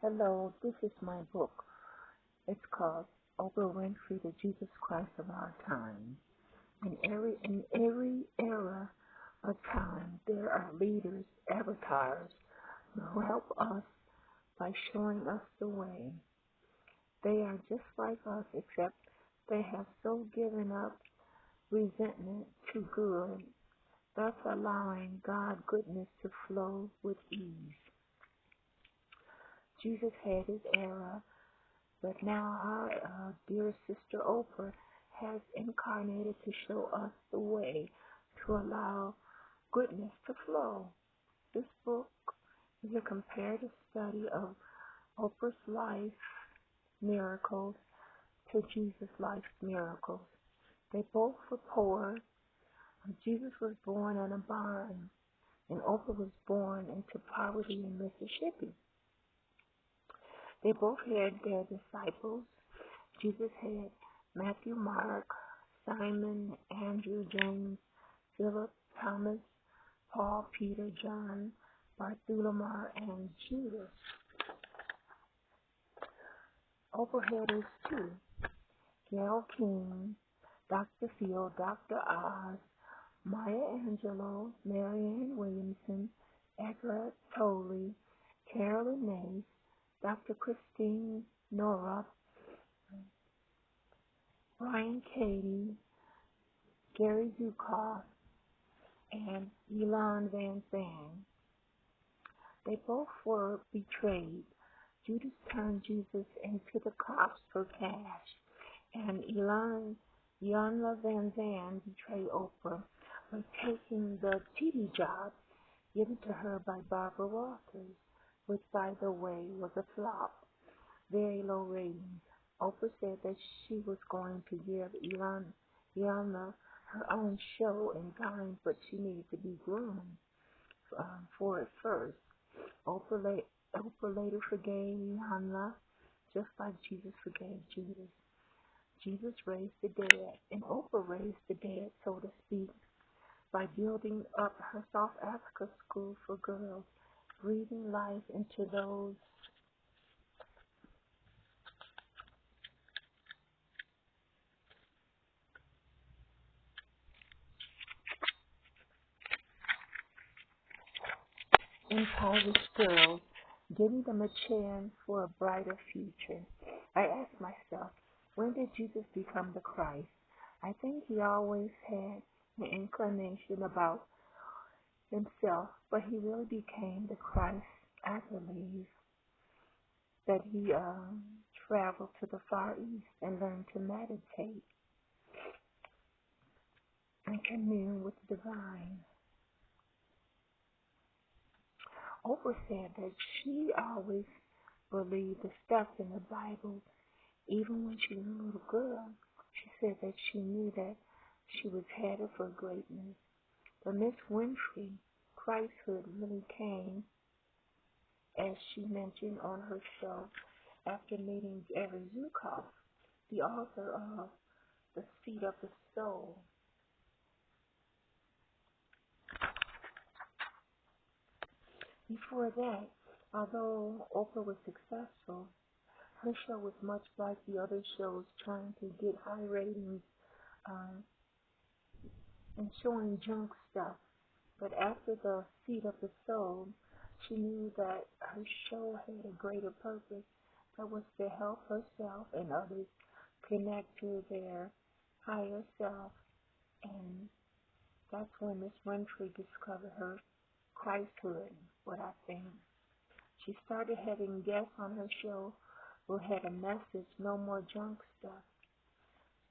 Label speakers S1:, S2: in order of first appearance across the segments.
S1: Hello, this is my book. It's called Oprah Winfrey, the Jesus Christ of Our Time. In every era of time, there are leaders, avatars, who help us by showing us the way. They are just like us, except they have so given up resentment to good, thus allowing God's goodness to flow with ease. Jesus had his era, but now our dear sister Oprah has incarnated to show us the way to allow goodness to flow. This book is a comparative study of Oprah's life miracles to Jesus' life miracles. They both were poor. Jesus was born in a barn, and Oprah was born into poverty in Mississippi. They both had their disciples. Jesus had Matthew, Mark, Simon, Andrew, James, Philip, Thomas, Paul, Peter, John, Bartholomew, and Judas. Oprah had his too. Gail King, Dr. Phil, Dr. Oz, Maya Angelou, Marianne Williamson, Edgar Tolley, Carolyn Mays, Dr. Christine Nora, Brian Cady, Gary Zukoff, and Elon Van Zandt. They both were betrayed. Judas turned Jesus into the cops for cash, and Iyanla Van Zandt betrayed Oprah by taking the TV job given to her by Barbara Walters, which, by the way, was a flop, very low ratings. Oprah said that she was going to give Iyanla her own show in time, but she needed to be groomed for it first. Oprah later forgave Iyanla, just like Jesus forgave Judas. Jesus raised the dead, and Oprah raised the dead, so to speak, by building up her South Africa school for girls, breathing life into those impoverished girls, giving them a chance for a brighter future. I asked myself, when did Jesus become the Christ? I think he always had an inclination about himself, but he really became the Christ, I believe, that he traveled to the Far East and learned to meditate and commune with the divine. Oprah said that she always believed the stuff in the Bible, even when she was a little girl. She said that she knew that she was headed for greatness. But Miss Winfrey, Christhood really came, as she mentioned on her show, after meeting Gary Zukoff, the author of The Seed of the Soul. Before that, although Oprah was successful, her show was much like the other shows, trying to get high ratings and showing junk stuff. But after The Seed of the Soul, she knew that her show had a greater purpose, that was to help herself and others connect to their higher self. And that's when Miss Winfrey discovered her Christhood, what I think. She started having guests on her show who had a message, no more junk stuff.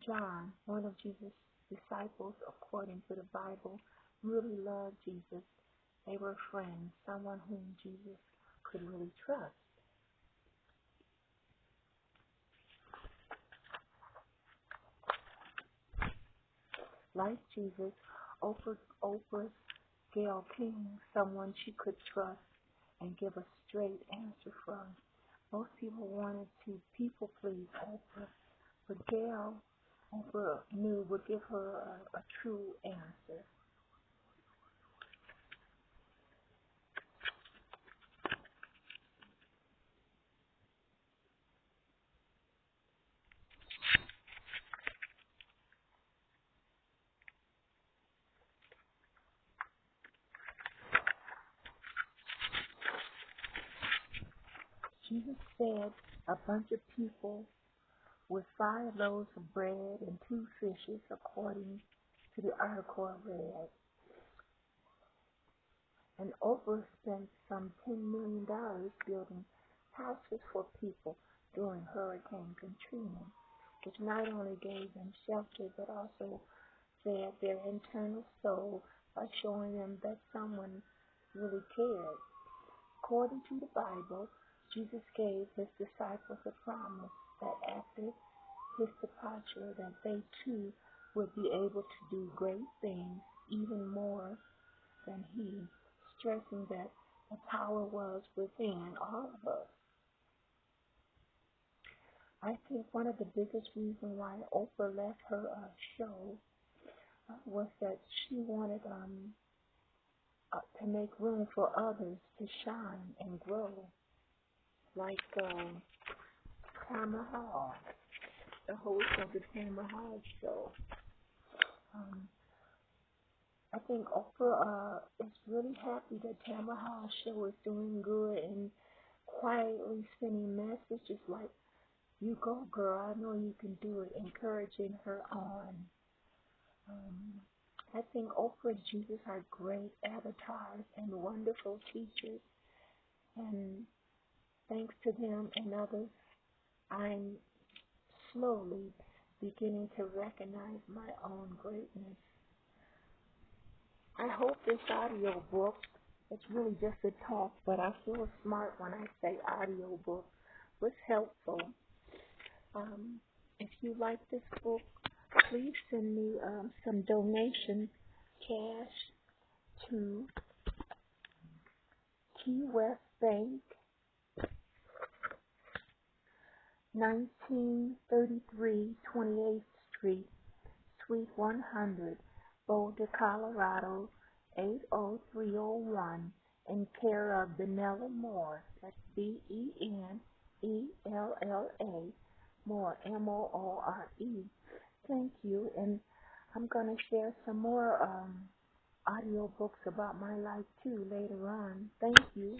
S1: John, one of Jesus' disciples, according to the Bible, really loved Jesus. They were friends, someone whom Jesus could really trust. Like Jesus, Oprah's Gail King, someone she could trust and give a straight answer from. Most people wanted to people please Oprah, but Gail, Oprah knew, would give her a true answer. Jesus fed a bunch of people with 5 loaves of bread and 2 fishes, according to the article I read. And Oprah spent some $10 million building houses for people during Hurricane Katrina, which not only gave them shelter but also fed their internal soul by showing them that someone really cared. According to the Bible, Jesus gave his disciples a promise that after his departure that they too would be able to do great things, even more than he, stressing that the power was within all of us. I think one of the biggest reasons why Oprah left her show was that she wanted to make room for others to shine and grow, like Tamara Hall, the host of the Tamara Hall show. I think Oprah is really happy that Tamara Hall show is doing good and quietly sending messages like, "You go, girl, I know you can do it," encouraging her on. I think Oprah and Jesus are great avatars and wonderful teachers, and thanks to them and others, I'm slowly beginning to recognize my own greatness. I hope this audio book, it's really just a talk, but I feel smart when I say audio book, was helpful. If you like this book, please send me some donation cash to Key West Bank, 1933 28th Street, Suite 100, Boulder, Colorado, 80301, in care of Benella Moore. That's Benella, Moore, Moore. Thank you, and I'm going to share some more audio books about my life too later on. Thank you.